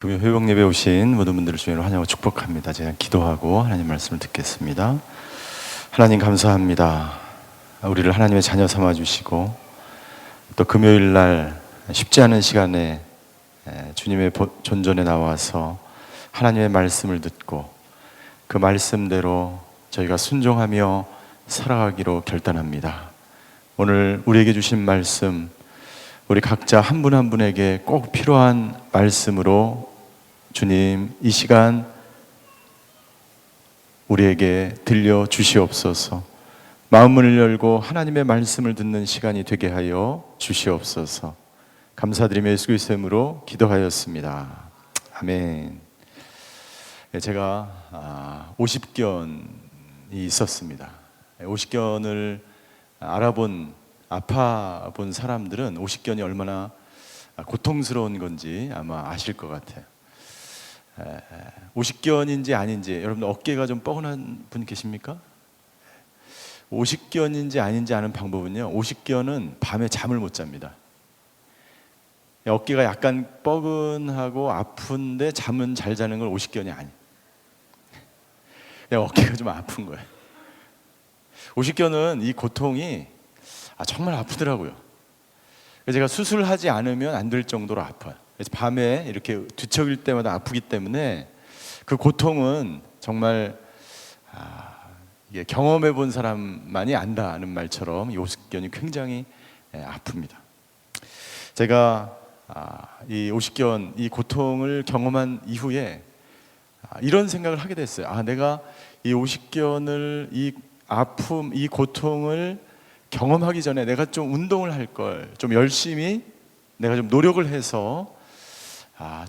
금요 회복 예배 오신 모든 분들을 주님으로 환영하고 축복합니다. 제가 기도하고 하나님 말씀을 듣겠습니다. 하나님 감사합니다. 우리를 하나님의 자녀 삼아 주시고 또 금요일 날 쉽지 않은 시간에 주님의 존전에 나와서 하나님의 말씀을 듣고 그 말씀대로 저희가 순종하며 살아가기로 결단합니다. 오늘 우리에게 주신 말씀, 우리 각자 한 분 한 분에게 꼭 필요한 말씀으로 주님 이 시간 우리에게 들려 주시옵소서. 마음을 열고 하나님의 말씀을 듣는 시간이 되게 하여 주시옵소서. 감사드리며 예수 그리스도의 이름으로 기도하였습니다. 아멘. 제가 50견이 있었습니다. 50견을 아파본 사람들은 50견이 얼마나 고통스러운 건지 아마 아실 것 같아요. 50견인지 아닌지, 여러분들 어깨가 좀 뻐근한 분 계십니까? 50견인지 아닌지 아는 방법은요, 50견은 밤에 잠을 못 잡니다. 어깨가 약간 뻐근하고 아픈데 잠은 잘 자는 걸 50견이 아니에요. 어깨가 좀 아픈 거예요. 50견은 이 고통이 정말 아프더라고요. 제가 수술하지 않으면 안 될 정도로 아파요. 그래서 밤에 이렇게 뒤척일 때마다 아프기 때문에 그 고통은 정말 이게 경험해 본 사람만이 안다는 말처럼 이 50견이 굉장히 아픕니다. 제가 이 50견, 이 고통을 경험한 이후에 이런 생각을 하게 됐어요. 내가 이 50견을, 이 아픔, 이 고통을 경험하기 전에 내가 좀 운동을 할 걸, 좀 열심히 내가 좀 노력을 해서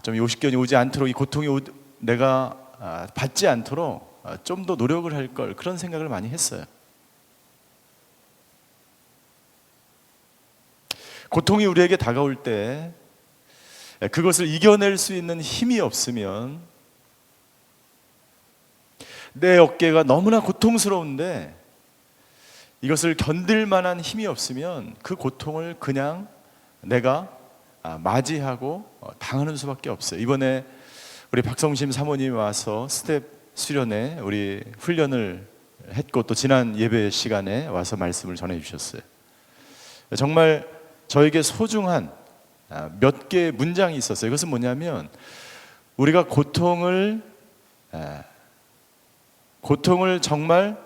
좀 50견이 오지 않도록, 이 고통이 내가 받지 않도록 좀 더 노력을 할 걸, 그런 생각을 많이 했어요. 고통이 우리에게 다가올 때 그것을 이겨낼 수 있는 힘이 없으면, 내 어깨가 너무나 고통스러운데 이것을 견딜 만한 힘이 없으면 그 고통을 그냥 내가 맞이하고 당하는 수밖에 없어요. 이번에 우리 박성심 사모님이 와서 스텝 수련회 우리 훈련을 했고, 또 지난 예배 시간에 와서 말씀을 전해 주셨어요. 정말 저에게 소중한 몇 개의 문장이 있었어요. 이것은 뭐냐면, 우리가 고통을 정말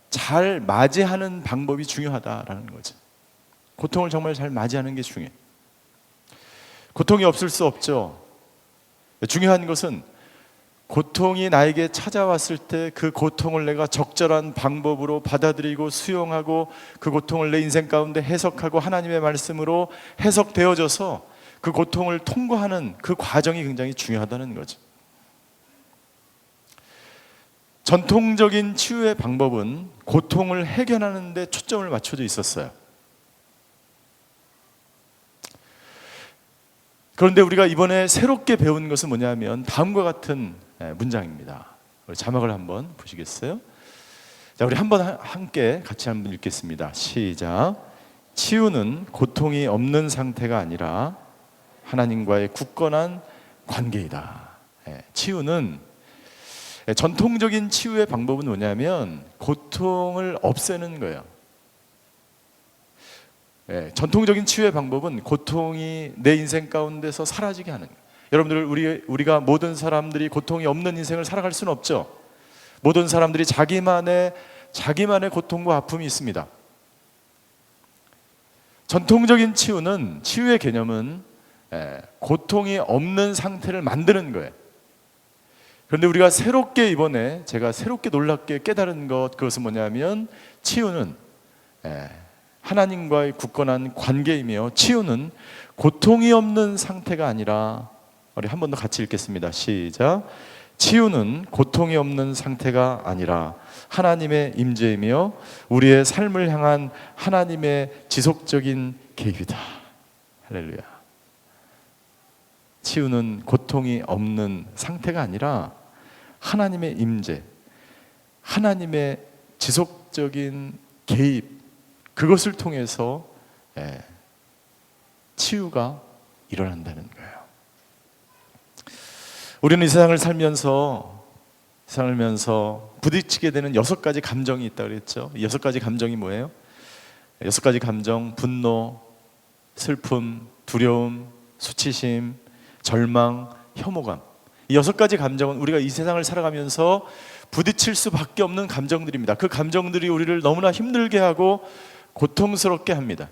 잘 맞이하는 방법이 중요하다라는 거죠. 고통을 정말 잘 맞이하는 게 중요해요. 고통이 없을 수 없죠. 중요한 것은 고통이 나에게 찾아왔을 때 그 고통을 내가 적절한 방법으로 받아들이고 수용하고, 그 고통을 내 인생 가운데 해석하고 하나님의 말씀으로 해석되어져서 그 고통을 통과하는 그 과정이 굉장히 중요하다는 거죠. 전통적인 치유의 방법은 고통을 해결하는 데 초점을 맞춰져 있었어요. 그런데 우리가 이번에 새롭게 배운 것은 뭐냐면 다음과 같은 문장입니다. 우리 자막을 한번 보시겠어요? 자, 우리 함께 같이 한번 읽겠습니다. 시작. 치유는 고통이 없는 상태가 아니라 하나님과의 굳건한 관계이다. 치유는, 전통적인 치유의 방법은 뭐냐면 고통을 없애는 거예요. 전통적인 치유의 방법은 고통이 내 인생 가운데서 사라지게 하는 거예요. 여러분들, 우리가 모든 사람들이 고통이 없는 인생을 살아갈 수는 없죠. 모든 사람들이 자기만의 고통과 아픔이 있습니다. 전통적인 치유의 개념은 고통이 없는 상태를 만드는 거예요. 그런데 우리가 제가 새롭게 놀랍게 깨달은 그것은 뭐냐면, 치유는 하나님과의 굳건한 관계이며, 치유는 고통이 없는 상태가 아니라, 우리 한 번 더 같이 읽겠습니다. 시작. 치유는 고통이 없는 상태가 아니라 하나님의 임재이며 우리의 삶을 향한 하나님의 지속적인 계획이다. 할렐루야. 치유는 고통이 없는 상태가 아니라 하나님의 임재, 하나님의 지속적인 개입, 그것을 통해서 치유가 일어난다는 거예요. 우리는 이 살면서 부딪히게 되는 6가지 감정이 있다고 그랬죠. 6가지 감정이 뭐예요? 6가지 감정: 분노, 슬픔, 두려움, 수치심, 절망, 혐오감. 이 6가지 감정은 우리가 이 세상을 살아가면서 부딪힐 수밖에 없는 감정들입니다. 그 감정들이 우리를 너무나 힘들게 하고 고통스럽게 합니다.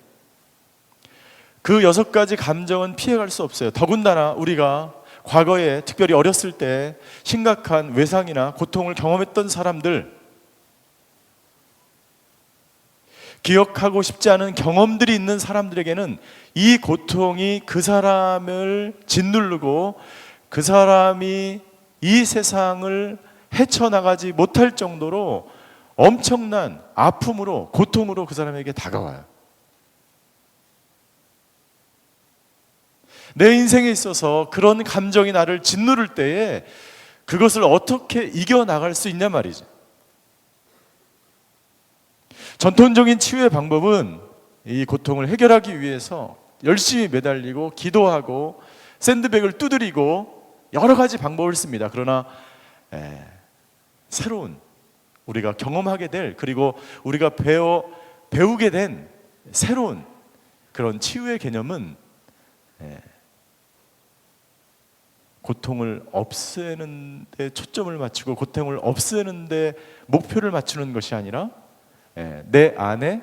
그 6가지 감정은 피해갈 수 없어요. 더군다나 우리가 과거에 특별히 어렸을 때 심각한 외상이나 고통을 경험했던 사람들, 기억하고 싶지 않은 경험들이 있는 사람들에게는 이 고통이 그 사람을 짓누르고 그 사람이 이 세상을 헤쳐나가지 못할 정도로 엄청난 아픔으로, 고통으로 그 사람에게 다가와요. 내 인생에 있어서 그런 감정이 나를 짓누를 때에 그것을 어떻게 이겨나갈 수 있냐 말이죠. 전통적인 치유의 방법은 이 고통을 해결하기 위해서 열심히 매달리고 기도하고 샌드백을 두드리고 여러 가지 방법을 씁니다. 그러나 새로운 우리가 경험하게 될, 그리고 우리가 배우게 된 새로운 그런 치유의 개념은 고통을 없애는 데 초점을 맞추고 고통을 없애는 데 목표를 맞추는 것이 아니라 내 안에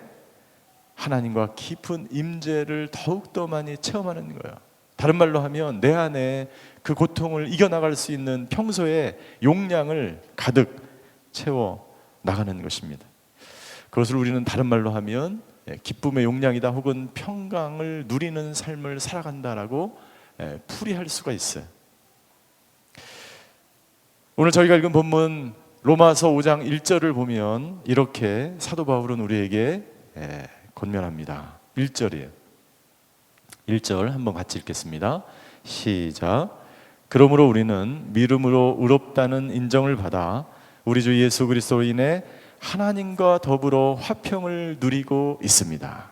하나님과 깊은 임재를 더욱더 많이 체험하는 거예요. 다른 말로 하면 내 안에 그 고통을 이겨나갈 수 있는 평소의 용량을 가득 채워 나가는 것입니다. 그것을 우리는 다른 말로 하면 기쁨의 용량이다, 혹은 평강을 누리는 삶을 살아간다라고 풀이할 수가 있어요. 오늘 저희가 읽은 본문 로마서 5장 1절을 보면 이렇게 사도 바울은 우리에게 권면합니다. 1절이에요. 1절 한번 같이 읽겠습니다. 시작. 그러므로 우리는 믿음으로 의롭다는 인정을 받아 우리 주 예수 그리스도로 인해 하나님과 더불어 화평을 누리고 있습니다.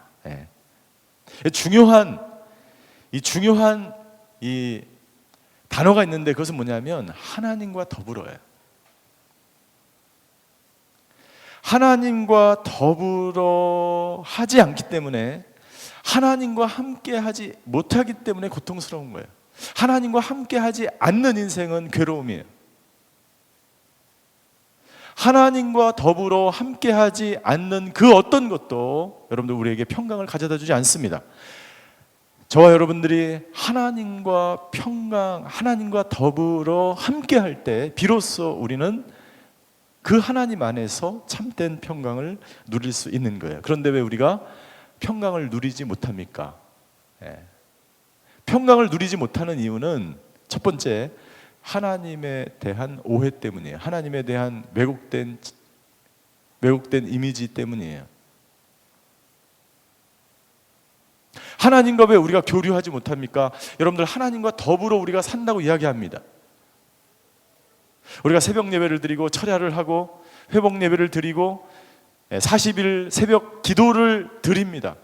중요한 이 단어가 있는데 그것은 뭐냐면 하나님과 더불어요. 하나님과 더불어 하지 않기 때문에, 하나님과 함께 하지 못하기 때문에 고통스러운 거예요. 하나님과 함께 하지 않는 인생은 괴로움이에요. 하나님과 더불어 함께 하지 않는 그 어떤 것도 여러분들 우리에게 평강을 가져다 주지 않습니다. 저와 여러분들이 하나님과 평강, 하나님과 더불어 함께 할 때 비로소 우리는 그 하나님 안에서 참된 평강을 누릴 수 있는 거예요. 그런데 왜 우리가 평강을 누리지 못합니까? 평강을 누리지 못하는 이유는 첫 번째, 하나님에 대한 오해 때문이에요. 하나님에 대한 왜곡된 이미지 때문이에요. 하나님과 왜 우리가 교류하지 못합니까? 여러분들, 하나님과 더불어 우리가 산다고 이야기합니다. 우리가 새벽 예배를 드리고 철야를 하고 회복 예배를 드리고 40일 새벽 기도를 드립니다.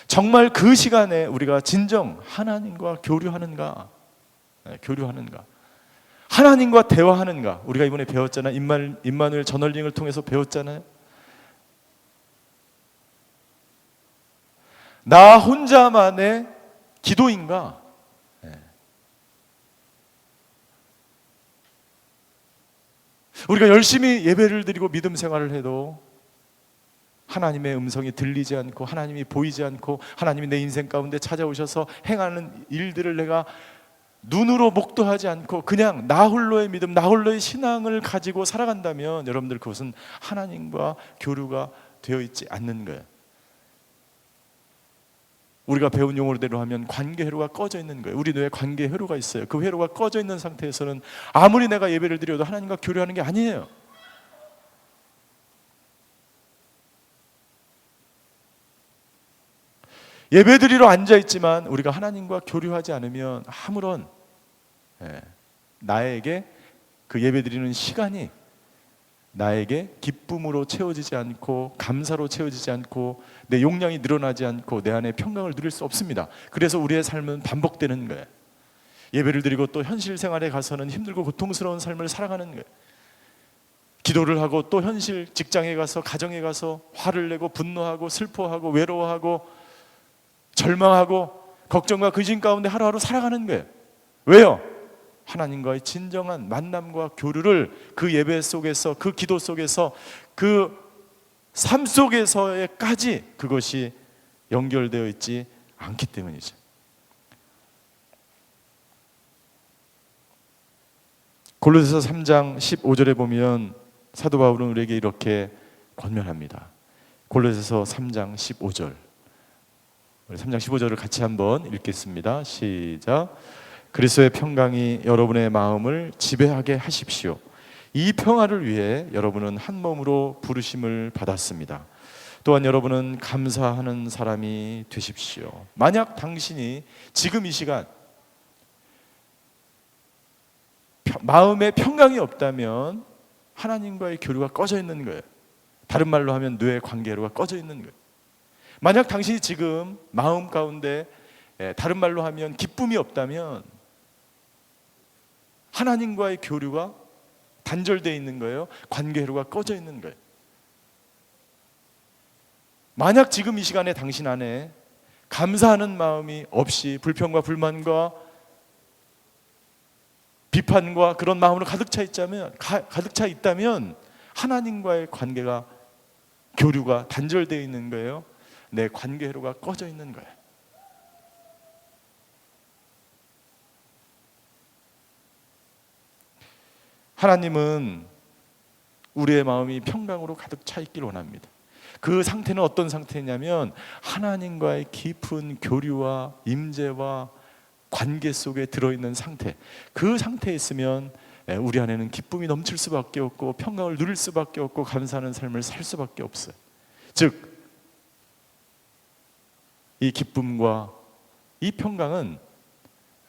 정말 그 시간에 우리가 진정 하나님과 교류하는가? 하나님과 대화하는가? 우리가 이번에 배웠잖아요. 임마누엘 저널링을 통해서 배웠잖아요. 나 혼자만의 기도인가? 우리가 열심히 예배를 드리고 믿음 생활을 해도 하나님의 음성이 들리지 않고, 하나님이 보이지 않고, 하나님이 내 인생 가운데 찾아오셔서 행하는 일들을 내가 눈으로 목도하지 않고 그냥 나 홀로의 믿음, 나 홀로의 신앙을 가지고 살아간다면 여러분들, 그것은 하나님과 교류가 되어 있지 않는 거예요. 우리가 배운 용어대로 하면 관계 회로가 꺼져 있는 거예요. 우리 뇌에 관계 회로가 있어요. 그 회로가 꺼져 있는 상태에서는 아무리 내가 예배를 드려도 하나님과 교류하는 게 아니에요. 예배 드리러 앉아 있지만 우리가 하나님과 교류하지 않으면 아무런 나에게 그 예배 드리는 시간이 나에게 기쁨으로 채워지지 않고, 감사로 채워지지 않고, 내 용량이 늘어나지 않고 내 안에 평강을 누릴 수 없습니다. 그래서 우리의 삶은 반복되는 거예요. 예배를 드리고 또 현실 생활에 가서는 힘들고 고통스러운 삶을 살아가는 거예요. 기도를 하고 또 현실 직장에 가서 가정에 가서 화를 내고 분노하고 슬퍼하고 외로워하고 절망하고 걱정과 근심 가운데 하루하루 살아가는 거예요. 왜요? 하나님과의 진정한 만남과 교류를 그 예배 속에서, 그 기도 속에서, 그 삶 속에서까지 그것이 연결되어 있지 않기 때문이죠. 골로새서 3장 15절에 보면 사도 바울은 우리에게 이렇게 권면합니다. 골로새서 3장 15절, 3장 15절을 같이 한번 읽겠습니다. 시작. 그리스도의 평강이 여러분의 마음을 지배하게 하십시오. 이 평화를 위해 여러분은 한 몸으로 부르심을 받았습니다. 또한 여러분은 감사하는 사람이 되십시오. 만약 당신이 지금 이 시간 마음에 평강이 없다면 하나님과의 교류가 꺼져 있는 거예요. 다른 말로 하면 뇌 관계로가 꺼져 있는 거예요. 만약 당신이 지금 마음 가운데 다른 말로 하면 기쁨이 없다면 하나님과의 교류가 단절되어 있는 거예요. 관계로가 꺼져 있는 거예요. 만약 지금 이 시간에 당신 안에 감사하는 마음이 없이 불평과 불만과 비판과 그런 마음으로 가득 차 있다면 하나님과의 관계가, 교류가 단절되어 있는 거예요. 내 관계 회로가 꺼져 있는 거예요. 하나님은 우리의 마음이 평강으로 가득 차 있기를 원합니다. 그 상태는 어떤 상태냐면 하나님과의 깊은 교류와 임재와 관계 속에 들어있는 상태, 그 상태에 있으면 우리 안에는 기쁨이 넘칠 수밖에 없고 평강을 누릴 수밖에 없고 감사하는 삶을 살 수밖에 없어요. 즉, 이 기쁨과 이 평강은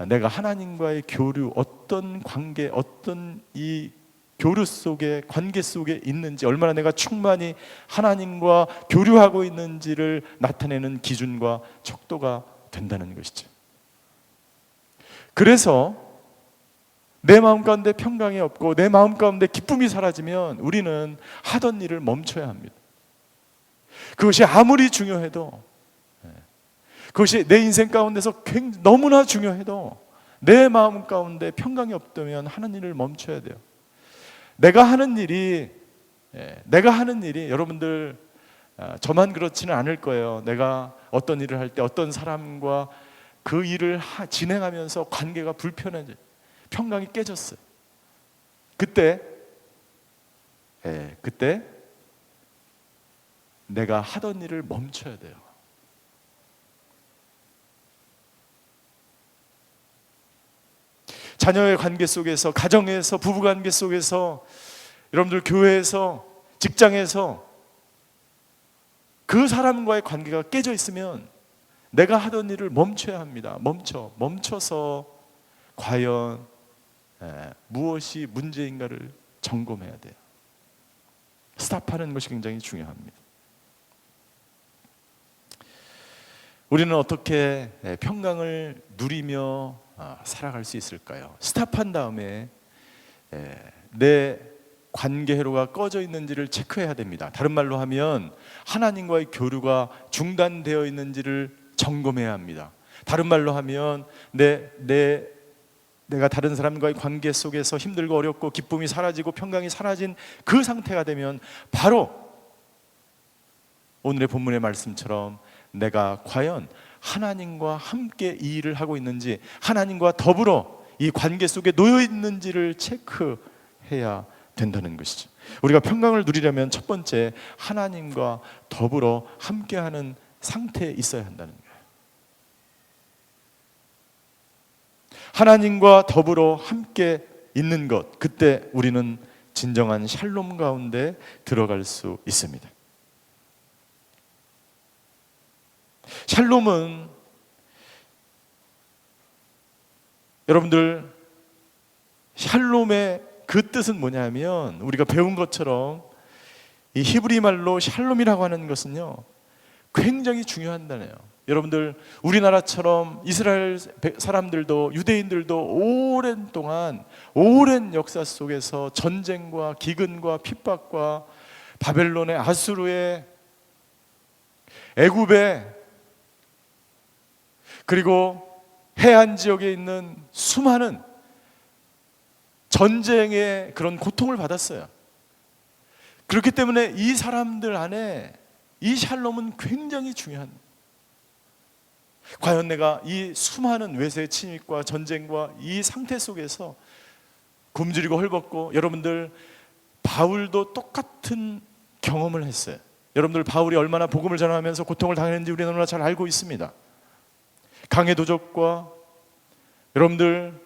내가 하나님과의 교류, 어떤 관계, 어떤 이 교류 속에, 관계 속에 있는지, 얼마나 내가 충만히 하나님과 교류하고 있는지를 나타내는 기준과 척도가 된다는 것이죠. 그래서 내 마음 가운데 평강이 없고 내 마음 가운데 기쁨이 사라지면 우리는 하던 일을 멈춰야 합니다. 그것이 아무리 중요해도, 그것이 내 인생 가운데서 너무나 중요해도 내 마음 가운데 평강이 없다면 하는 일을 멈춰야 돼요. 내가 하는 일이 여러분들 저만 그렇지는 않을 거예요. 내가 어떤 일을 할 때 어떤 사람과 그 일을 진행하면서 관계가 불편해져, 평강이 깨졌어요. 그때 내가 하던 일을 멈춰야 돼요. 자녀의 관계 속에서, 가정에서, 부부관계 속에서, 여러분들 교회에서, 직장에서 그 사람과의 관계가 깨져 있으면 내가 하던 일을 멈춰야 합니다. 멈춰서 과연 무엇이 문제인가를 점검해야 돼요. 스탑하는 것이 굉장히 중요합니다. 우리는 어떻게 평강을 누리며 살아갈 수 있을까요? 스탑한 다음에 내 관계 회로가 꺼져 있는지를 체크해야 됩니다. 다른 말로 하면 하나님과의 교류가 중단되어 있는지를 점검해야 합니다. 다른 말로 하면 내가 다른 사람과의 관계 속에서 힘들고 어렵고 기쁨이 사라지고 평강이 사라진 그 상태가 되면 바로 오늘의 본문의 말씀처럼 내가 과연 하나님과 함께 이 일을 하고 있는지, 하나님과 더불어 이 관계 속에 놓여 있는지를 체크해야 된다는 것이죠. 우리가 평강을 누리려면 첫 번째, 하나님과 더불어 함께하는 상태에 있어야 한다는 거예요. 하나님과 더불어 함께 있는 것, 그때 우리는 진정한 샬롬 가운데 들어갈 수 있습니다. 샬롬은 여러분들, 샬롬의 그 뜻은 뭐냐면 우리가 배운 것처럼 이 히브리 말로 샬롬이라고 하는 것은요 굉장히 중요한 단어예요. 여러분들, 우리나라처럼 이스라엘 사람들도, 유대인들도 오랜 동안, 오랜 역사 속에서 전쟁과 기근과 핍박과 바벨론의, 아수르의, 애굽의, 그리고 해안 지역에 있는 수많은 전쟁의 그런 고통을 받았어요. 그렇기 때문에 이 사람들 안에 이 샬롬은 굉장히 중요한, 과연 내가 이 수많은 외세 침입과 전쟁과 이 상태 속에서 굶주리고 헐벗고, 여러분들 바울도 똑같은 경험을 했어요. 여러분들 바울이 얼마나 복음을 전하면서 고통을 당했는지 우리는 너무나 잘 알고 있습니다. 강의 도적과 여러분들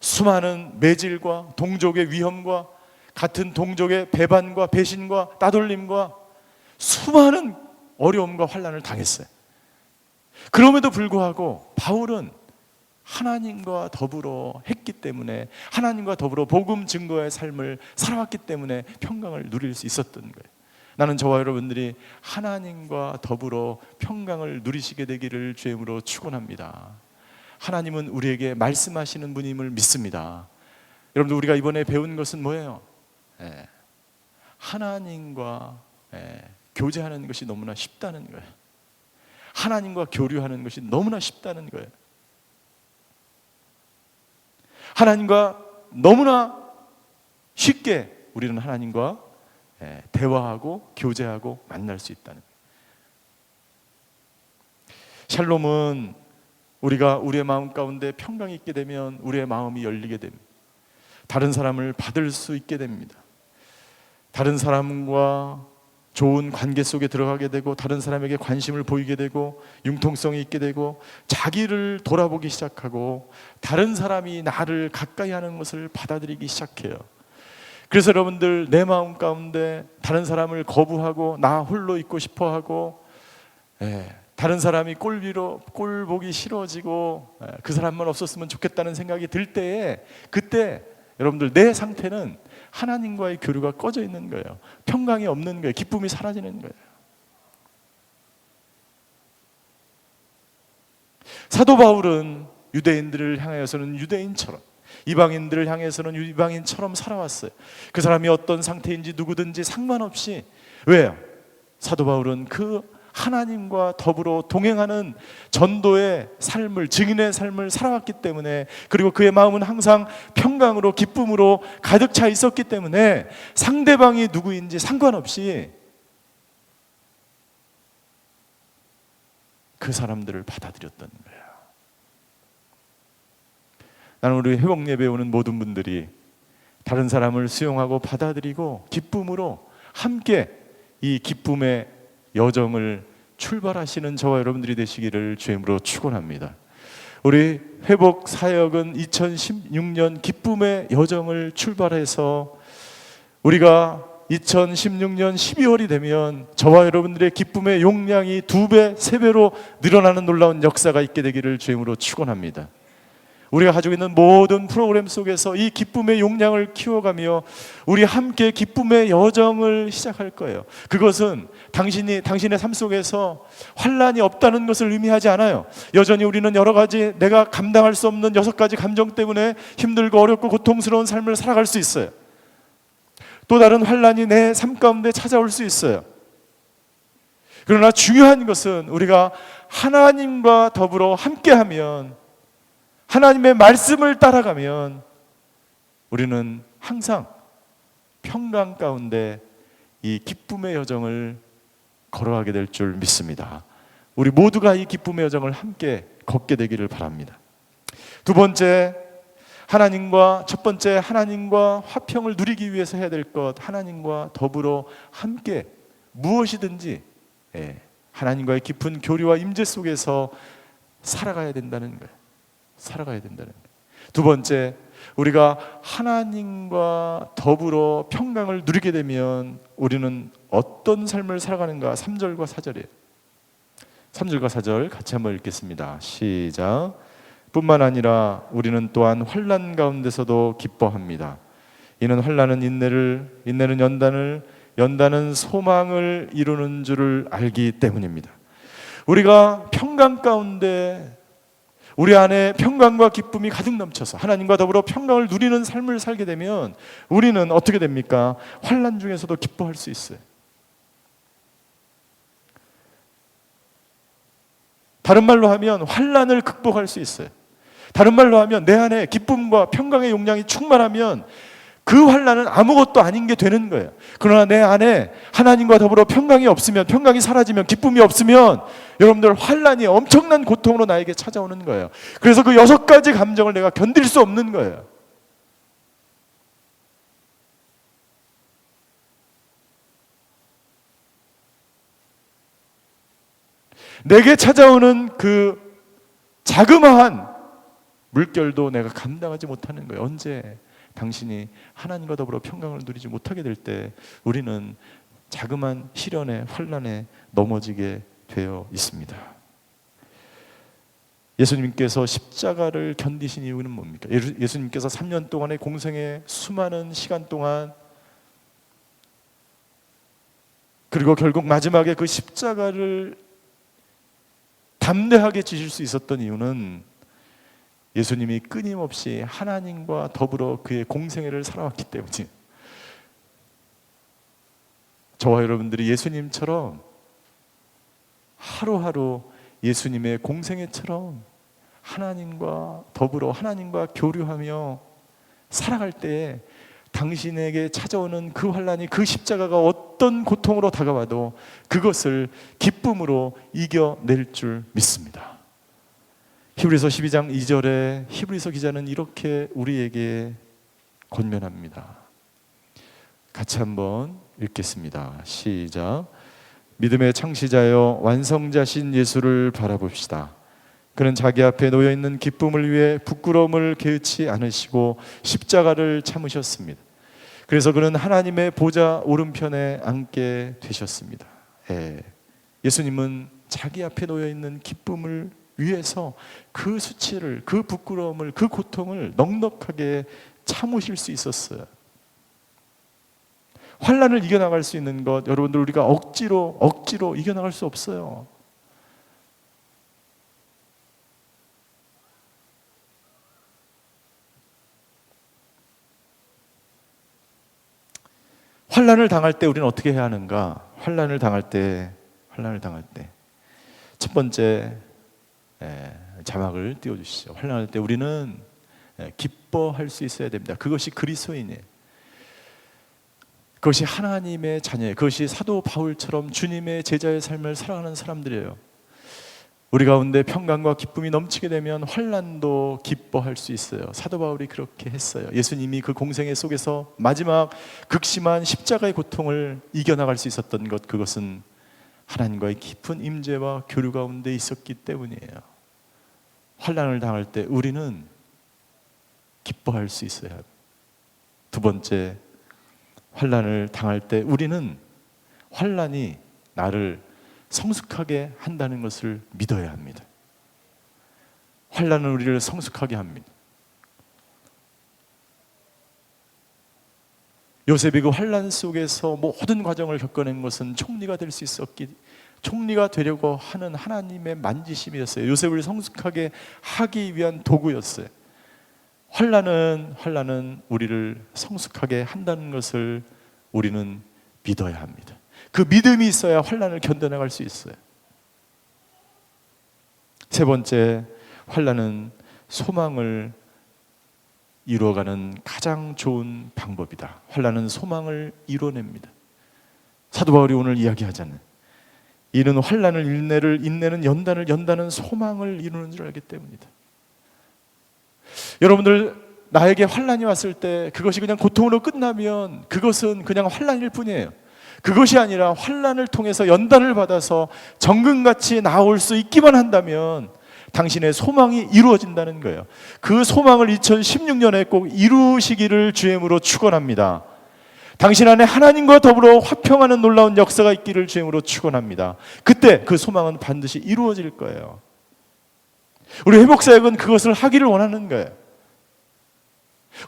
수많은 매질과 동족의 위험과 같은 동족의 배반과 배신과 따돌림과 수많은 어려움과 환난을 당했어요. 그럼에도 불구하고 바울은 하나님과 더불어 했기 때문에, 하나님과 더불어 복음 증거의 삶을 살아왔기 때문에 평강을 누릴 수 있었던 거예요. 나는 저와 여러분들이 하나님과 더불어 평강을 누리시게 되기를 주의 이름으로 축원합니다. 하나님은 우리에게 말씀하시는 분임을 믿습니다. 여러분들, 우리가 이번에 배운 것은 뭐예요? 하나님과 교제하는 것이 너무나 쉽다는 거예요. 하나님과 교류하는 것이 너무나 쉽다는 거예요. 하나님과 너무나 쉽게 우리는 하나님과 대화하고 교제하고 만날 수 있다는 거예요. 샬롬은 우리가 우리의 마음 가운데 평강이 있게 되면 우리의 마음이 열리게 됩니다. 다른 사람을 받을 수 있게 됩니다. 다른 사람과 좋은 관계 속에 들어가게 되고, 다른 사람에게 관심을 보이게 되고, 융통성이 있게 되고, 자기를 돌아보기 시작하고, 다른 사람이 나를 가까이 하는 것을 받아들이기 시작해요. 그래서 여러분들, 내 마음 가운데 다른 사람을 거부하고 나 홀로 있고 싶어하고, 다른 사람이 꼴 보기 싫어지고, 그 사람만 없었으면 좋겠다는 생각이 들 때에, 그때 여러분들 내 상태는 하나님과의 교류가 꺼져 있는 거예요. 평강이 없는 거예요. 기쁨이 사라지는 거예요. 사도 바울은 유대인들을 향하여서는 유대인처럼, 이방인들을 향해서는 이방인처럼 살아왔어요. 그 사람이 어떤 상태인지 누구든지 상관없이. 왜요? 사도 바울은 그 하나님과 더불어 동행하는 전도의 삶을, 증인의 삶을 살아왔기 때문에, 그리고 그의 마음은 항상 평강으로 기쁨으로 가득 차 있었기 때문에 상대방이 누구인지 상관없이 그 사람들을 받아들였던 거예요. 나는 우리 회복 예배 오는 모든 분들이 다른 사람을 수용하고 받아들이고 기쁨으로 함께 이 기쁨의 여정을 출발하시는 저와 여러분들이 되시기를 주의 이름으로 축원합니다. 우리 회복 사역은 2016년 기쁨의 여정을 출발해서 우리가 2016년 12월이 되면 저와 여러분들의 기쁨의 용량이 2배, 3배로 늘어나는 놀라운 역사가 있게 되기를 주의 이름으로 축원합니다. 우리가 가지고 있는 모든 프로그램 속에서 이 기쁨의 용량을 키워가며 우리 함께 기쁨의 여정을 시작할 거예요. 그것은 당신의 삶 속에서 환난이 없다는 것을 의미하지 않아요. 여전히 우리는 여러 가지 내가 감당할 수 없는 6가지 감정 때문에 힘들고 어렵고 고통스러운 삶을 살아갈 수 있어요. 또 다른 환난이 내 삶 가운데 찾아올 수 있어요. 그러나 중요한 것은 우리가 하나님과 더불어 함께하면, 하나님의 말씀을 따라가면 우리는 항상 평강 가운데 이 기쁨의 여정을 걸어가게 될 줄 믿습니다. 우리 모두가 이 기쁨의 여정을 함께 걷게 되기를 바랍니다. 두 번째, 첫 번째 하나님과 화평을 누리기 위해서 해야 될 것, 하나님과 더불어 함께 무엇이든지 하나님과의 깊은 교류와 임재 속에서 살아가야 된다는 거예요. 두 번째, 우리가 하나님과 더불어 평강을 누리게 되면 우리는 어떤 삶을 살아가는가? 3절과 4절이에요. 3절과 4절 같이 한번 읽겠습니다. 시작. 뿐만 아니라 우리는 또한 환난 가운데서도 기뻐합니다. 이는 환난은 인내는 연단은 소망을 이루는 줄을 알기 때문입니다. 우리가 평강 가운데 우리 안에 평강과 기쁨이 가득 넘쳐서 하나님과 더불어 평강을 누리는 삶을 살게 되면 우리는 어떻게 됩니까? 환난 중에서도 기뻐할 수 있어요. 다른 말로 하면 환난을 극복할 수 있어요. 다른 말로 하면 내 안에 기쁨과 평강의 용량이 충만하면 그 환난은 아무것도 아닌 게 되는 거예요. 그러나 내 안에 하나님과 더불어 평강이 없으면, 평강이 사라지면, 기쁨이 없으면 여러분들 환난이 엄청난 고통으로 나에게 찾아오는 거예요. 그래서 그 6가지 감정을 내가 견딜 수 없는 거예요. 내게 찾아오는 그 자그마한 물결도 내가 감당하지 못하는 거예요. 언제 당신이 하나님과 더불어 평강을 누리지 못하게 될 때 우리는 자그마한 시련에, 환난에 넘어지게 되어 있습니다. 예수님께서 십자가를 견디신 이유는 뭡니까? 예수님께서 3년 동안의 공생의 수많은 시간 동안, 그리고 결국 마지막에 그 십자가를 담대하게 지실 수 있었던 이유는 예수님이 끊임없이 하나님과 더불어 그의 공생애를 살아왔기 때문이에요. 저와 여러분들이 예수님처럼 하루하루 예수님의 공생애처럼 하나님과 더불어 하나님과 교류하며 살아갈 때에 당신에게 찾아오는 그 환난이, 그 십자가가 어떤 고통으로 다가와도 그것을 기쁨으로 이겨낼 줄 믿습니다. 히브리서 12장 2절에 히브리서 기자는 이렇게 우리에게 권면합니다. 같이 한번 읽겠습니다. 시작. 믿음의 창시자여 완성자신 예수를 바라봅시다. 그는 자기 앞에 놓여있는 기쁨을 위해 부끄러움을 개의치 않으시고 십자가를 참으셨습니다. 그래서 그는 하나님의 보좌 오른편에 앉게 되셨습니다. 예수님은 자기 앞에 놓여있는 기쁨을 위해서 그 수치를, 그 부끄러움을, 그 고통을 넉넉하게 참으실 수 있었어요. 환난을 이겨나갈 수 있는 것, 여러분들 우리가 억지로 이겨나갈 수 없어요. 환난을 당할 때 우리는 어떻게 해야 하는가? 환난을 당할 때 첫 번째 자막을 띄워주시죠. 환난할 때 우리는 기뻐할 수 있어야 됩니다. 그것이 그리스도인이에요. 그것이 하나님의 자녀예요. 그것이 사도 바울처럼 주님의 제자의 삶을 살아가는 사람들이에요. 우리 가운데 평강과 기쁨이 넘치게 되면 환난도 기뻐할 수 있어요. 사도 바울이 그렇게 했어요. 예수님이 그 공생애 속에서 마지막 극심한 십자가의 고통을 이겨나갈 수 있었던 것, 그것은 하나님과의 깊은 임재와 교류 가운데 있었기 때문이에요. 환난을 당할 때 우리는 기뻐할 수 있어야 합니다. 두 번째, 환난을 당할 때 우리는 환난이 나를 성숙하게 한다는 것을 믿어야 합니다. 환난은 우리를 성숙하게 합니다. 요셉이 그 환난 속에서 모든 과정을 겪어낸 것은 총리가 될 수 있었기, 총리가 되려고 하는 하나님의 만지심이었어요. 요셉을 성숙하게 하기 위한 도구였어요. 환난은 우리를 성숙하게 한다는 것을 우리는 믿어야 합니다. 그 믿음이 있어야 환난을 견뎌나갈 수 있어요. 세 번째, 환난은 소망을 이루어가는 가장 좋은 방법이다. 환난은 소망을 이뤄냅니다. 사도 바울이 오늘 이야기하잖아요. 이는 환난을 인내는 연단은 소망을 이루는 줄 알기 때문이다. 여러분들, 나에게 환난이 왔을 때 그것이 그냥 고통으로 끝나면 그것은 그냥 환난일 뿐이에요. 그것이 아니라 환난을 통해서 연단을 받아서 정금같이 나올 수 있기만 한다면 당신의 소망이 이루어진다는 거예요. 그 소망을 2016년에 꼭 이루시기를 주님으로 축원합니다. 당신 안에 하나님과 더불어 화평하는 놀라운 역사가 있기를 주님으로 축원합니다. 그때 그 소망은 반드시 이루어질 거예요. 우리 회복사역은 그것을 하기를 원하는 거예요.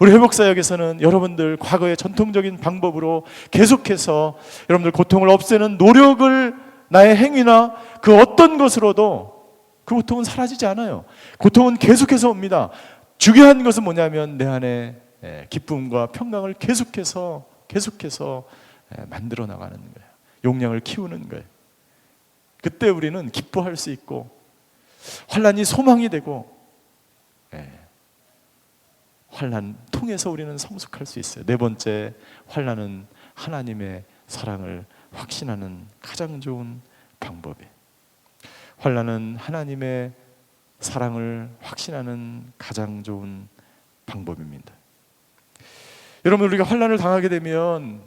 우리 회복사역에서는 여러분들 과거의 전통적인 방법으로 계속해서 여러분들 고통을 없애는 노력을 나의 행위나 그 어떤 것으로도 그 고통은 사라지지 않아요. 고통은 계속해서 옵니다. 중요한 것은 뭐냐면 내 안에 기쁨과 평강을 계속해서 만들어 나가는 거예요. 용량을 키우는 거예요. 그때 우리는 기뻐할 수 있고 환난이 소망이 되고 환난 통해서 우리는 성숙할 수 있어요. 네 번째, 환난은 하나님의 사랑을 확신하는 가장 좋은 방법이에요. 환난은 하나님의 사랑을 확신하는 가장 좋은 방법입니다. 여러분, 우리가 환난을 당하게 되면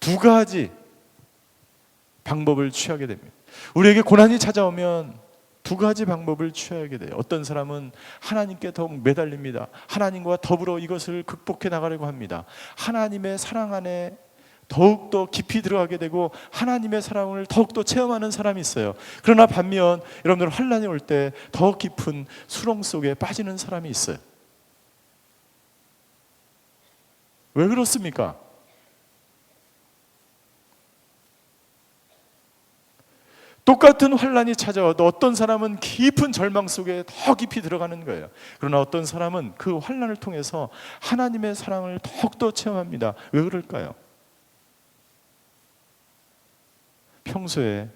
두 가지 방법을 취하게 됩니다. 우리에게 고난이 찾아오면 두 가지 방법을 취하게 돼요. 어떤 사람은 하나님께 더욱 매달립니다. 하나님과 더불어 이것을 극복해 나가려고 합니다. 하나님의 사랑 안에 더욱더 깊이 들어가게 되고 하나님의 사랑을 더욱더 체험하는 사람이 있어요. 그러나 반면 여러분들 환난이 올 때 더 깊은 수렁 속에 빠지는 사람이 있어요. 왜 그렇습니까? 똑같은 환난이 찾아와도 어떤 사람은 깊은 절망 속에 더 깊이 들어가는 거예요. 그러나 어떤 사람은 그 환난을 통해서 하나님의 사랑을 더욱더 체험합니다. 왜 그럴까요? 평소에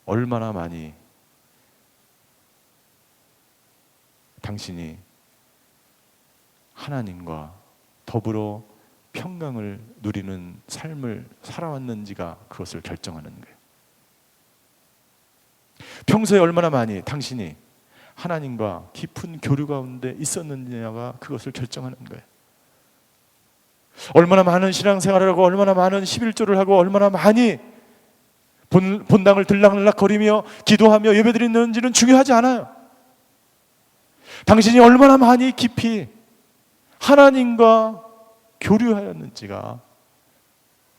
얼마나 많이 당신이 하나님과 더불어 평강을 누리는 삶을 살아왔는지가 그것을 결정하는 거예요. 평소에 얼마나 많이 당신이 하나님과 깊은 교류 가운데 있었느냐가 그것을 결정하는 거예요. 얼마나 많은 신앙생활을 하고 얼마나 많은 11조를 하고 얼마나 많이 본당을 들락날락거리며 기도하며 예배드리는지는 중요하지 않아요. 당신이 얼마나 많이 깊이 하나님과 교류하였는지가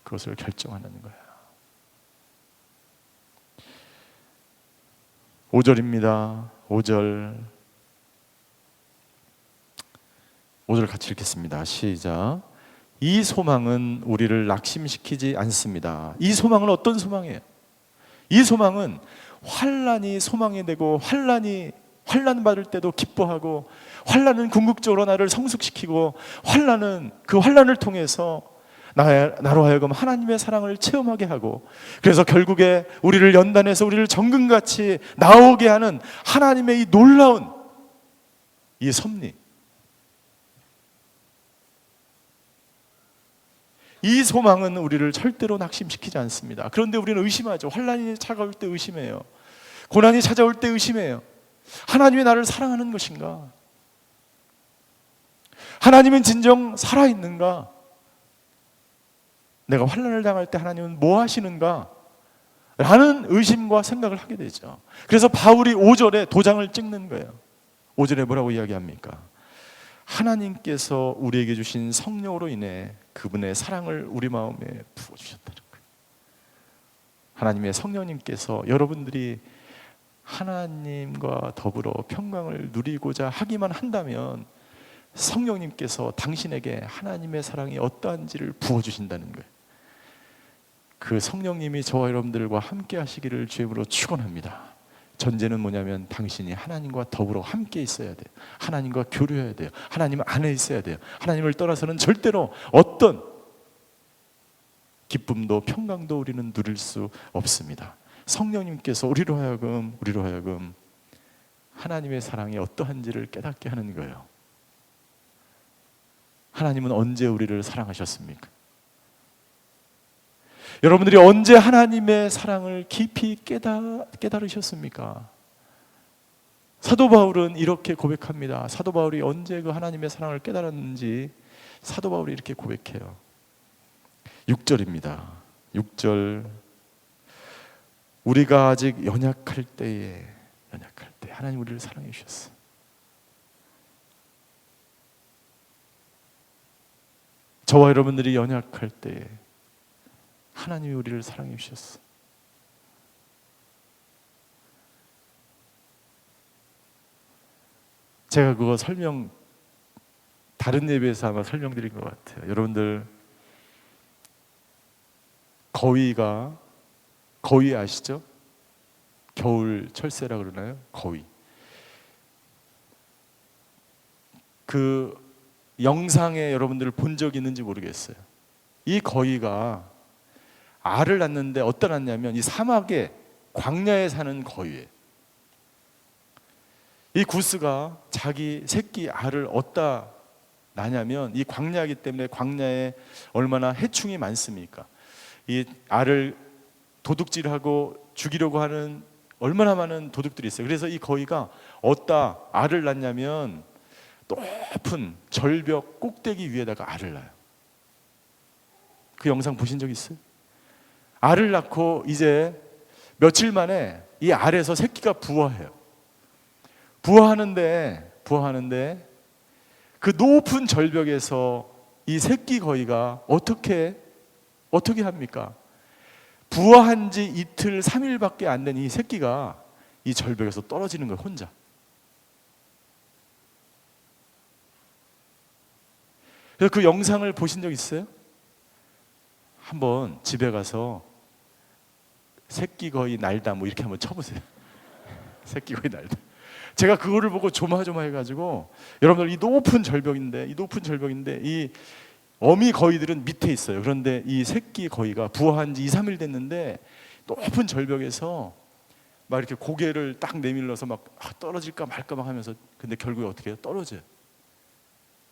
그것을 결정하는 거예요. 5절입니다. 5절 같이 읽겠습니다. 시작. 이 소망은 우리를 낙심시키지 않습니다. 이 소망은 어떤 소망이에요? 이 소망은 환난이 소망이 되고 환난 받을 때도 기뻐하고 환난은 궁극적으로 나를 성숙시키고 환난은 그 환난을 통해서 나로 하여금 하나님의 사랑을 체험하게 하고 그래서 결국에 우리를 연단해서 우리를 정금같이 나오게 하는 하나님의 이 놀라운 이 섭리, 이 소망은 우리를 절대로 낙심시키지 않습니다. 그런데 우리는 의심하죠. 환난이 찾아올 때 의심해요. 고난이 찾아올 때 의심해요. 하나님이 나를 사랑하는 것인가? 하나님은 진정 살아있는가? 내가 환난을 당할 때 하나님은 뭐 하시는가? 라는 의심과 생각을 하게 되죠. 그래서 바울이 5절에 도장을 찍는 거예요. 5절에 뭐라고 이야기합니까? 하나님께서 우리에게 주신 성령으로 인해 그분의 사랑을 우리 마음에 부어주셨다는 거예요. 하나님의 성령님께서 여러분들이 하나님과 더불어 평강을 누리고자 하기만 한다면 성령님께서 당신에게 하나님의 사랑이 어떠한지를 부어주신다는 거예요. 그 성령님이 저와 여러분들과 함께 하시기를 주님으로 축원합니다. 전제는 뭐냐면 당신이 하나님과 더불어 함께 있어야 돼요. 하나님과 교류해야 돼요. 하나님 안에 있어야 돼요. 하나님을 떠나서는 절대로 어떤 기쁨도 평강도 우리는 누릴 수 없습니다. 성령님께서 우리로 하여금 하나님의 사랑이 어떠한지를 깨닫게 하는 거예요. 하나님은 언제 우리를 사랑하셨습니까? 여러분들이 언제 하나님의 사랑을 깊이 깨달으셨습니까? 사도 바울은 이렇게 고백합니다. 사도 바울이 언제 그 하나님의 사랑을 깨달았는지 사도 바울이 이렇게 고백해요. 6절입니다. 6절. 우리가 아직 연약할 때 하나님 우리를 사랑해 주셨어. 저와 여러분들이 연약할 때 하나님이 우리를 사랑해 주셨어. 제가 그거 다른 예배에서 아마 설명드린 것 같아요. 여러분들 거위가 거위 아시죠? 겨울 철새라 그러나요? 거위. 그 영상에 여러분들 본 적 있는지 모르겠어요. 이 거위가 알을 낳는데 어디다 낳냐면 이 사막에 광야에 사는 거위예요. 이 구스가 자기 새끼 알을 어디다 낳냐면 이 광야이기 때문에 광야에 얼마나 해충이 많습니까? 이 알을 도둑질하고 죽이려고 하는 얼마나 많은 도둑들이 있어요. 그래서 이 거위가 어디다 알을 낳냐면 높은 절벽 꼭대기 위에다가 알을 낳아요. 그 영상 보신 적 있어요? 알을 낳고 이제 며칠 만에 이 알에서 새끼가 부화해요. 부화하는데 그 높은 절벽에서 이 새끼 거위가 어떻게 합니까? 부화한 지 이틀 3일밖에 안 된 이 새끼가 이 절벽에서 떨어지는 거예요, 혼자. 그래서 그 영상을 보신 적 있어요? 한번 집에 가서 새끼 거위 날다 뭐 이렇게 한번 쳐보세요. 새끼 거위 날다. 제가 그거를 보고 조마조마해가지고, 여러분들 이 높은 절벽인데 이 어미 거위들은 밑에 있어요. 그런데 이 새끼 거위가 부화한 지 2, 3일 됐는데 높은 절벽에서 막 이렇게 고개를 딱 내밀러서 막 떨어질까 말까 막 하면서, 근데 결국에 어떻게 해요? 떨어져요.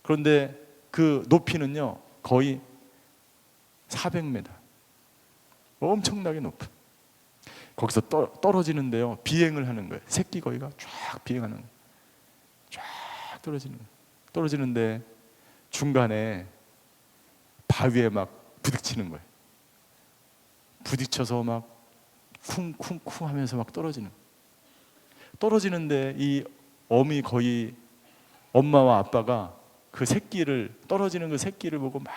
그런데 그 높이는요 거의 400m, 엄청나게 높은, 거기서 떨어지는데요 비행을 하는 거예요. 새끼 거위가 쫙 비행하는 거예요. 쫙 떨어지는데 중간에 바위에 막 부딪히는 거예요. 부딪혀서 막 쿵쿵쿵 하면서 막 떨어지는데 이 어미 거위 엄마와 아빠가 그 새끼를, 떨어지는 그 새끼를 보고 막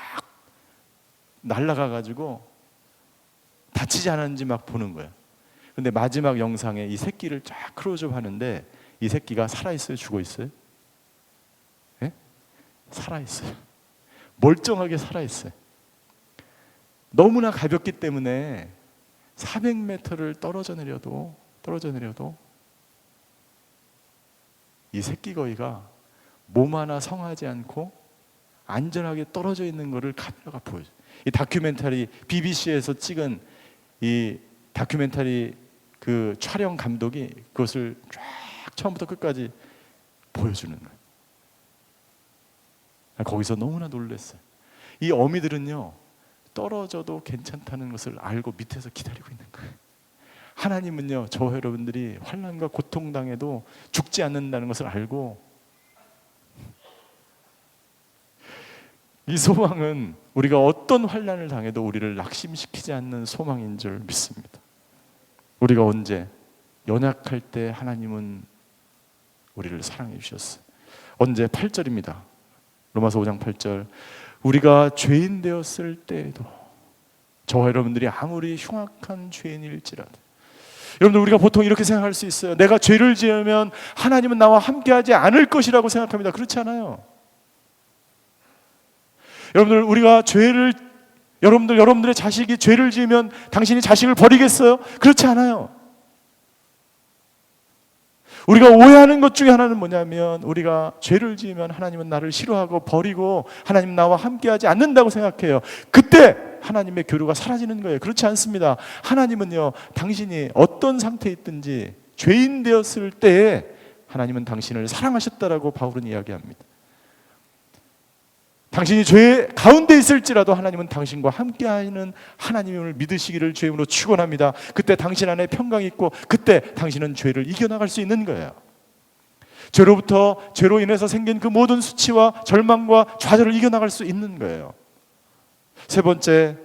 날아가가지고 다치지 않았는지 막 보는 거예요. 근데 마지막 영상에 이 새끼를 쫙 클로즈업 하는데 이 새끼가 살아있어요? 죽어있어요? 예? 살아있어요. 멀쩡하게 살아있어요. 너무나 가볍기 때문에 400m를 떨어져 내려도 이 새끼 거위가 몸 하나 성하지 않고 안전하게 떨어져 있는 것을 카메라가 보여줘요. 이 다큐멘터리, BBC에서 찍은 이 다큐멘터리 그 촬영 감독이 그것을 쫙 처음부터 끝까지 보여주는 거예요. 거기서 너무나 놀랐어요. 이 어미들은요 떨어져도 괜찮다는 것을 알고 밑에서 기다리고 있는 거예요. 하나님은요 저와 여러분들이 환난과 고통 당해도 죽지 않는다는 것을 알고, 이 소망은 우리가 어떤 환난을 당해도 우리를 낙심시키지 않는 소망인 줄 믿습니다. 우리가 언제 연약할 때 하나님은 우리를 사랑해 주셨어요. 언제? 8절입니다. 로마서 5장 8절. 우리가 죄인 되었을 때에도, 저와 여러분들이 아무리 흉악한 죄인일지라도, 여러분들 우리가 보통 이렇게 생각할 수 있어요. 내가 죄를 지으면 하나님은 나와 함께하지 않을 것이라고 생각합니다. 그렇지 않아요. 여러분들 우리가 여러분들의 자식이 죄를 지으면 당신이 자식을 버리겠어요? 그렇지 않아요. 우리가 오해하는 것 중에 하나는 뭐냐면, 우리가 죄를 지으면 하나님은 나를 싫어하고 버리고 하나님 나와 함께하지 않는다고 생각해요. 그때 하나님의 교류가 사라지는 거예요. 그렇지 않습니다. 하나님은요 당신이 어떤 상태에 있든지 죄인 되었을 때에 하나님은 당신을 사랑하셨다라고 바울은 이야기합니다. 당신이 죄 가운데 있을지라도 하나님은 당신과 함께하는 하나님을 믿으시기를 주임으로 축원합니다. 그때 당신 안에 평강이 있고, 그때 당신은 죄를 이겨나갈 수 있는 거예요. 죄로 인해서 생긴 그 모든 수치와 절망과 좌절을 이겨나갈 수 있는 거예요. 세 번째,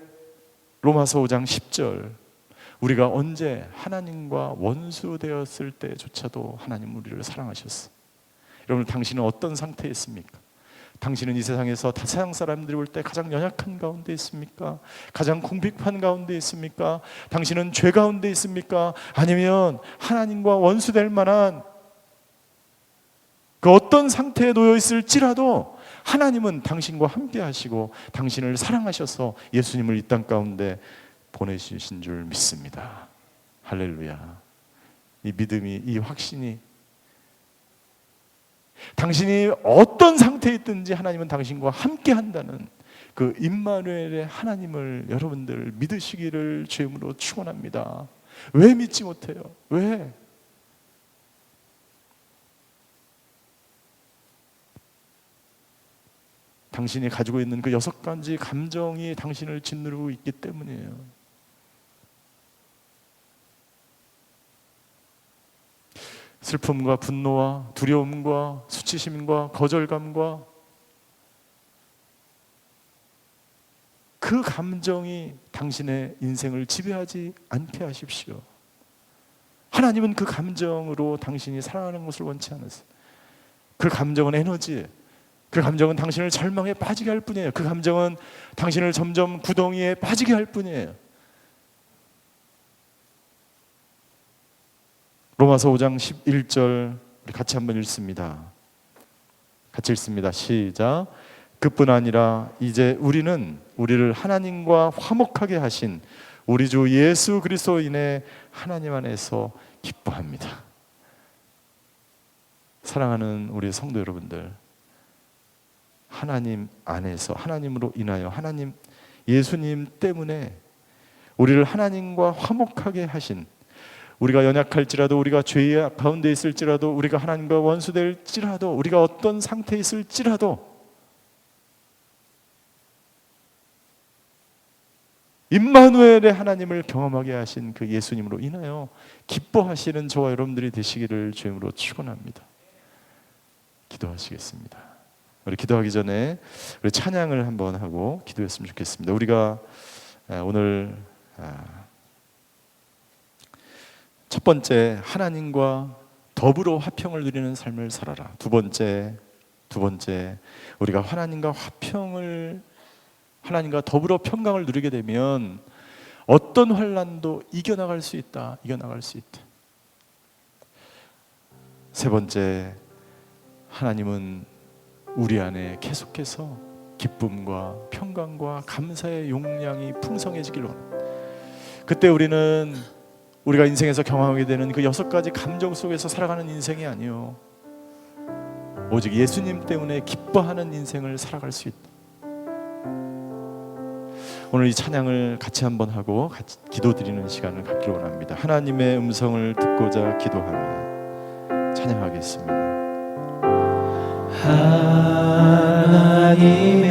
로마서 5장 10절. 우리가 언제 하나님과 원수 되었을 때조차도 하나님 우리를 사랑하셨어요. 여러분, 당신은 어떤 상태에 있습니까? 당신은 이 세상에서 세상 사람들이 볼 때 가장 연약한 가운데 있습니까? 가장 궁핍한 가운데 있습니까? 당신은 죄 가운데 있습니까? 아니면 하나님과 원수될 만한 그 어떤 상태에 놓여 있을지라도 하나님은 당신과 함께 하시고 당신을 사랑하셔서 예수님을 이 땅 가운데 보내주신 줄 믿습니다. 할렐루야. 이 믿음이, 이 확신이, 당신이 어떤 상태에 있든지 하나님은 당신과 함께 한다는 그 임마누엘의 하나님을 여러분들 믿으시기를 주임으로 축원합니다. 왜 믿지 못해요? 왜? 당신이 가지고 있는 그 6가지 감정이 당신을 짓누르고 있기 때문이에요. 슬픔과 분노와 두려움과 수치심과 거절감과 그 감정이 당신의 인생을 지배하지 않게 하십시오. 하나님은 그 감정으로 당신이 살아가는 것을 원치 않으세요. 그 감정은 에너지예요. 그 감정은 당신을 절망에 빠지게 할 뿐이에요. 그 감정은 당신을 점점 구덩이에 빠지게 할 뿐이에요. 로마서 5장 11절 우리 같이 한번 읽습니다. 같이 읽습니다. 시작. 그뿐 아니라 이제 우리는 우리를 하나님과 화목하게 하신 우리 주 예수 그리스도인의 하나님 안에서 기뻐합니다. 사랑하는 우리 성도 여러분들, 하나님 안에서, 하나님으로 인하여, 하나님 예수님 때문에 우리를 하나님과 화목하게 하신, 우리가 연약할지라도, 우리가 죄의 가운데 있을지라도, 우리가 하나님과 원수될지라도, 우리가 어떤 상태에 있을지라도 임마누엘의 하나님을 경험하게 하신 그 예수님으로 인하여 기뻐하시는 저와 여러분들이 되시기를 주님으로 축원합니다. 기도하시겠습니다. 우리 기도하기 전에 우리 찬양을 한번 하고 기도했으면 좋겠습니다. 우리가 오늘 첫 번째, 하나님과 더불어 화평을 누리는 삶을 살아라. 두 번째, 우리가 하나님과 더불어 평강을 누리게 되면 어떤 환난도 이겨나갈 수 있다. 세 번째, 하나님은 우리 안에 계속해서 기쁨과 평강과 감사의 용량이 풍성해지길 원합니다. 그때 우리는 우리가 인생에서 경험하게 되는 그 6가지 감정 속에서 살아가는 인생이 아니요, 오직 예수님 때문에 기뻐하는 인생을 살아갈 수 있다. 오늘 이 찬양을 같이 한번 하고 같이 기도드리는 시간을 갖기를 원합니다. 하나님의 음성을 듣고자 기도하며 찬양하겠습니다. 하나님의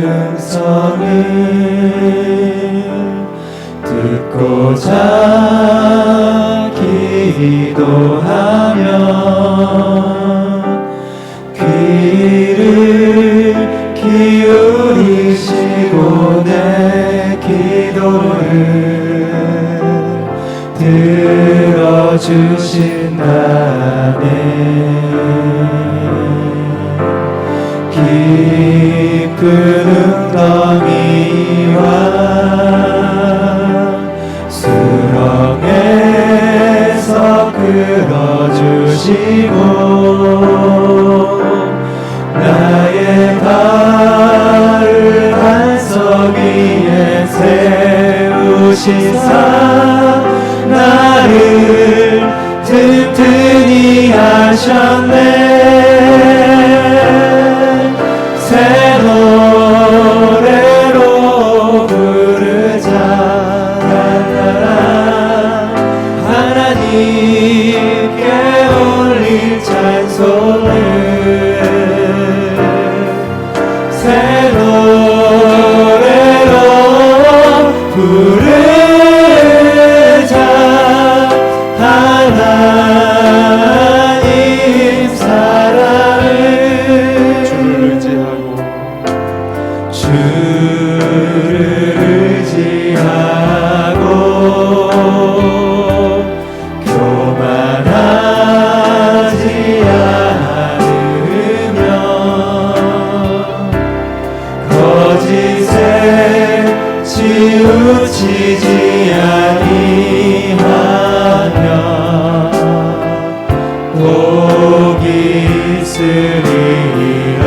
음성을 듣고자 기도하며 귀를 기울이시고 내 기도를 들어주신다네. 깊은 웅덩이와 수렁에서 끌어주시고 나의 발을 반석 위에 세우시사 나를 튼튼히 하셨네. 새 노래로 부르자. 하나님께 올릴 찬송을 새 노래로 부르자. 하나님 사랑을 주를 의지하고 교만하지 않으며 거짓에 치우치지 아니하며 복이 있으리라.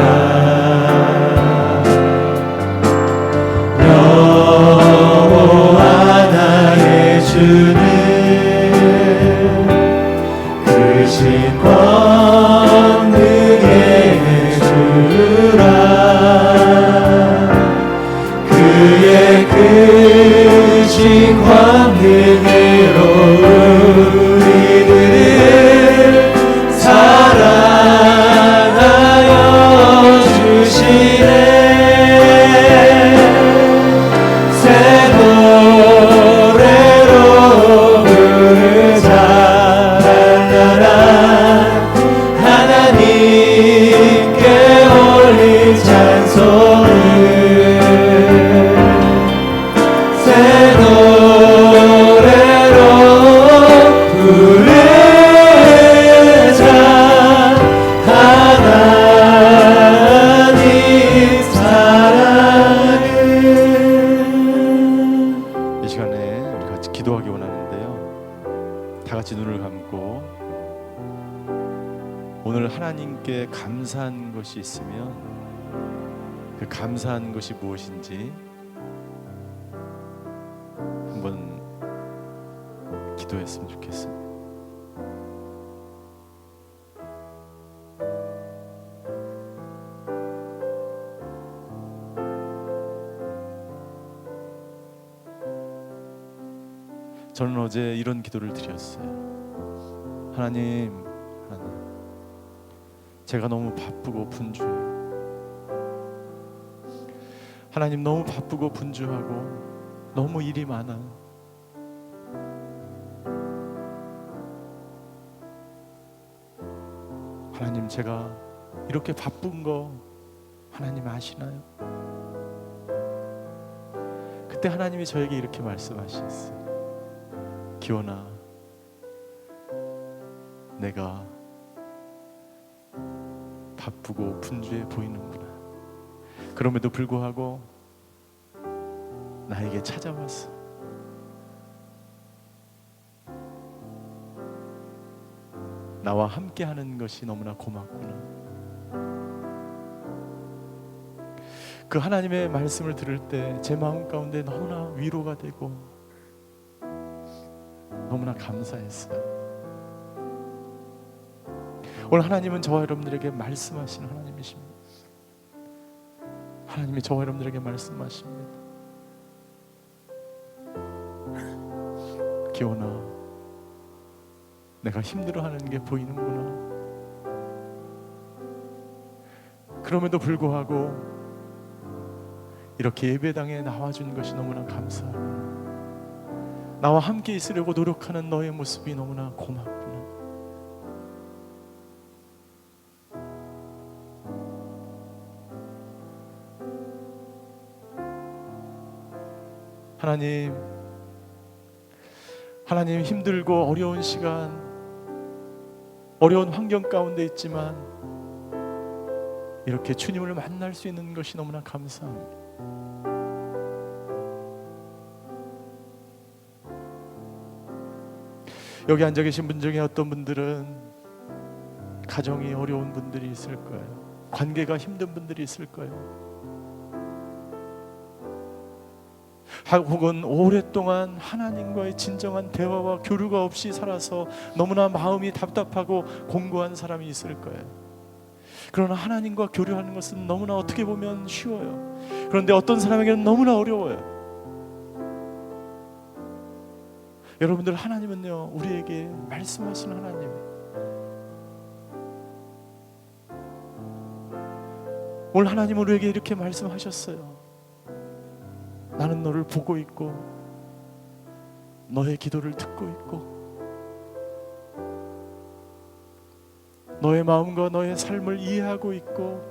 여호와 나의 주는 그의 크신 광능으로 우리들을 사랑하여 주시네. 새 노래로 부르자. 랄라라. 하나님께 올린 찬송을 새 노래로 부르자. 하나님 사랑을. 이 시간에 우리 같이 기도하기 원하는데요, 다 같이 눈을 감고 오늘 하나님께 감사한 것이 있으면 그 감사한 것이 무엇인지 한번 기도했으면 좋겠습니다. 저는 어제 이런 기도를 드렸어요. 하나님, 제가 너무 바쁘고 분주해요. 하나님, 너무 바쁘고 분주하고 너무 일이 많아요. 하나님, 제가 이렇게 바쁜 거 하나님 아시나요? 그때 하나님이 저에게 이렇게 말씀하셨어요. 기원아, 내가 바쁘고 분주해 보이는구나. 그럼에도 불구하고 나에게 찾아왔어. 나와 함께 하는 것이 너무나 고맙구나. 그 하나님의 말씀을 들을 때 제 마음 가운데 너무나 위로가 되고 너무나 감사했어요. 오늘 하나님은 저와 여러분들에게 말씀하시는 하나님이십니다. 하나님이 저와 여러분들에게 말씀하십니다. 기원아, 내가 힘들어하는 게 보이는구나. 그럼에도 불구하고 이렇게 예배당에 나와준 것이 너무나 감사하구나. 나와 함께 있으려고 노력하는 너의 모습이 너무나 고맙구나. 하나님 힘들고 어려운 시간, 어려운 환경 가운데 있지만 이렇게 주님을 만날 수 있는 것이 너무나 감사합니다. 여기 앉아 계신 분 중에 어떤 분들은 가정이 어려운 분들이 있을 거예요. 관계가 힘든 분들이 있을 거예요. 혹은 오랫동안 하나님과의 진정한 대화와 교류가 없이 살아서 너무나 마음이 답답하고 공고한 사람이 있을 거예요. 그러나 하나님과 교류하는 것은 너무나 어떻게 보면 쉬워요. 그런데 어떤 사람에게는 너무나 어려워요. 여러분들, 하나님은요, 우리에게 말씀하시는 하나님이에요. 오늘 하나님은 우리에게 이렇게 말씀하셨어요. 나는 너를 보고 있고 너의 기도를 듣고 있고 너의 마음과 너의 삶을 이해하고 있고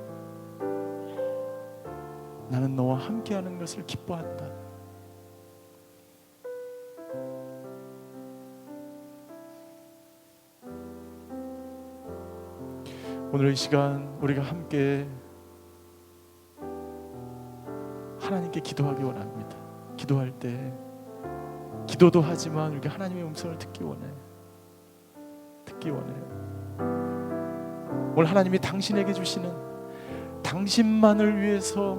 나는 너와 함께하는 것을 기뻐한다. 오늘 이 시간 우리가 함께 하나님께 기도하기 원합니다. 기도할 때 기도도 하지만 우리가 하나님의 음성을 듣기 원해요. 오늘 하나님이 당신에게 주시는, 당신만을 위해서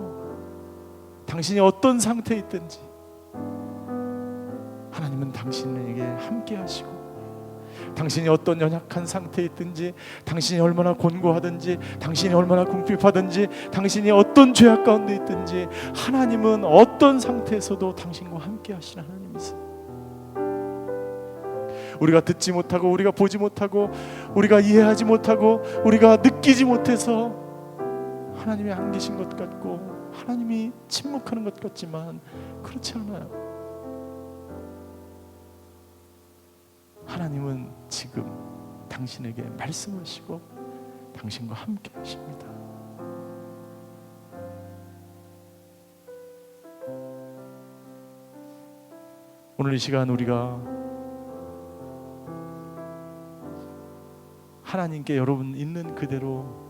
당신이 어떤 상태에 있든지 하나님은 당신에게 함께 하시고 당신이 어떤 연약한 상태에 있든지, 당신이 얼마나 곤고하든지, 당신이 얼마나 궁핍하든지, 당신이 어떤 죄악 가운데 있든지, 하나님은 어떤 상태에서도 당신과 함께 하시는 하나님이세요. 우리가 듣지 못하고, 우리가 보지 못하고, 우리가 이해하지 못하고, 우리가 느끼지 못해서 하나님이 안 계신 것 같고, 하나님이 침묵하는 것 같지만 그렇지 않아요. 하나님은 지금 당신에게 말씀하시고 당신과 함께 하십니다. 오늘 이 시간 우리가 하나님께, 여러분 있는 그대로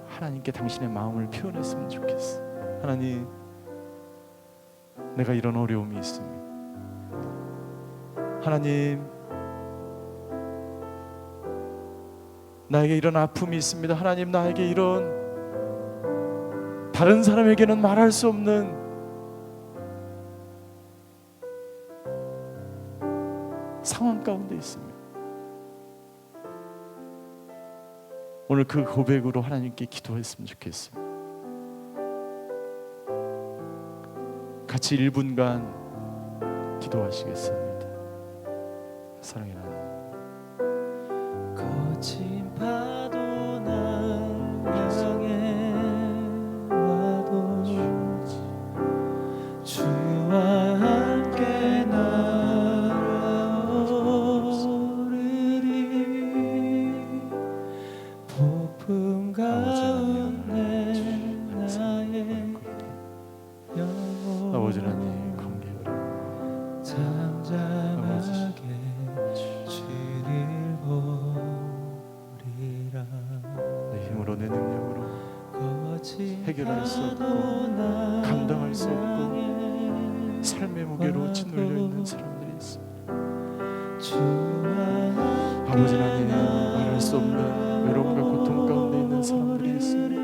하나님께 당신의 마음을 표현했으면 좋겠어. 하나님, 내가 이런 어려움이 있습니다. 하나님, 나에게 이런 아픔이 있습니다. 하나님, 나에게 이런 다른 사람에게는 말할 수 없는 상황 가운데 있습니다. 오늘 그 고백으로 하나님께 기도했으면 좋겠어요. 같이 1분간 기도하시겠습니다. 사랑의 하나님, 거친 파도 날 향해 와도 주와 함께 날아오르리. 폭풍 가운데 나의 영혼 아버지 하나님 감개하라. 잠잠하게 주를 보리라. 내 힘으로, 내 능력으로 거친 해결할 수 없고, 파도 날 감당할 수 없고, 향해 삶의 무게로 짓눌려 있는 사람들이 있습니다. 주와 아버지 하나님, 말할 수 없는 외로움과 고통 가운데 있는 사람들이 있습니다.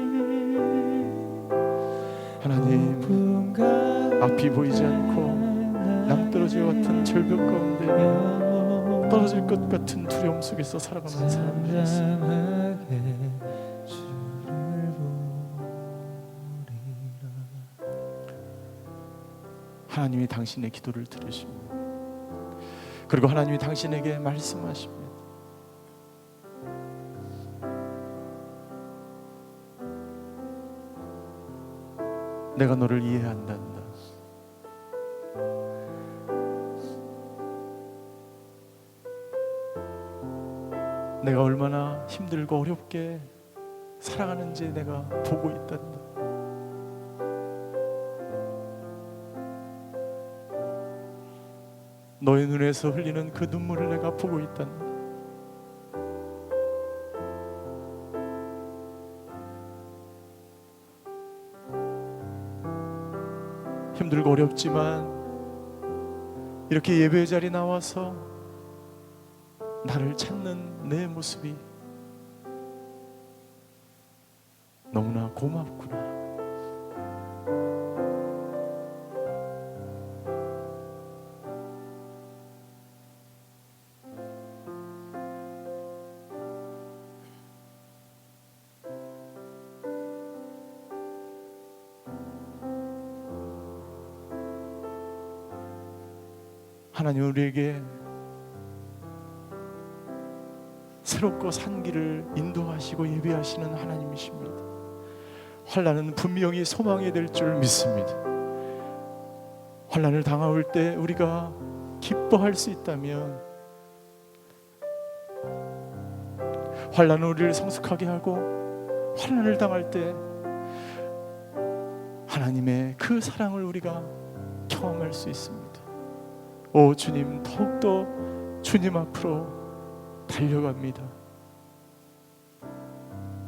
하나님, 앞이 보이지 않고 낭떠러지 같은 절벽 가운데 떨어질 것 같은 두려움 속에서 살아가는 사람들이 있습니다. 잠잠하게 주를 보리라. 하나님이 당신의 기도를 들으십니다. 그리고 하나님이 당신에게 말씀하십니다. 내가 너를 이해한단다. 내가 얼마나 힘들고 어렵게 살아가는지 내가 보고 있단다. 너의 눈에서 흘리는 그 눈물을 내가 보고 있단다. 힘들고 어렵지만 이렇게 예배 자리에 나와서 나를 찾는 내 모습이 너무나 고맙구나. 하나님, 우리에게 새롭고 산 길을 인도하시고 예비하시는 하나님이십니다. 환난은 분명히 소망이 될 줄 믿습니다. 환난을 당할 때 우리가 기뻐할 수 있다면, 환난은 우리를 성숙하게 하고, 환난을 당할 때 하나님의 그 사랑을 우리가 경험할 수 있습니다. 오 주님, 더욱더 주님 앞으로 달려갑니다.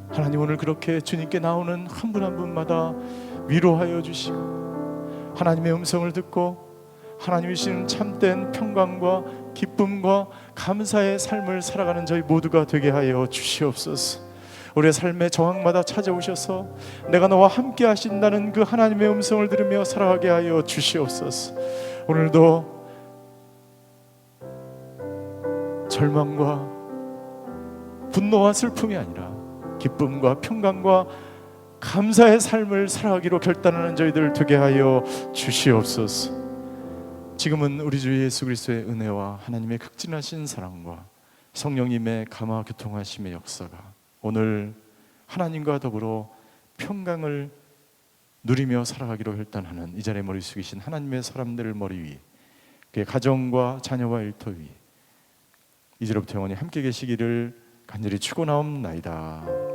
하나님, 오늘 그렇게 주님께 나오는 한 분 한 분마다 위로하여 주시고, 하나님의 음성을 듣고 하나님이 주시는 참된 평강과 기쁨과 감사의 삶을 살아가는 저희 모두가 되게 하여 주시옵소서. 우리의 삶의 저항마다 찾아오셔서 내가 너와 함께 하신다는 그 하나님의 음성을 들으며 살아가게 하여 주시옵소서. 오늘도 절망과 분노와 슬픔이 아니라 기쁨과 평강과 감사의 삶을 살아가기로 결단하는 저희들 되게 하여 주시옵소서. 지금은 우리 주 예수 그리스도의 은혜와 하나님의 극진하신 사랑과 성령님의 감화 교통하심의 역사가 오늘 하나님과 더불어 평강을 누리며 살아가기로 결단하는 이 자리에 머리 숙이신 하나님의 사람들을 머리 위에, 그의 가정과 자녀와 일터 위에 이제로부터 영원히 함께 계시기를 간절히 축원하옵나이다.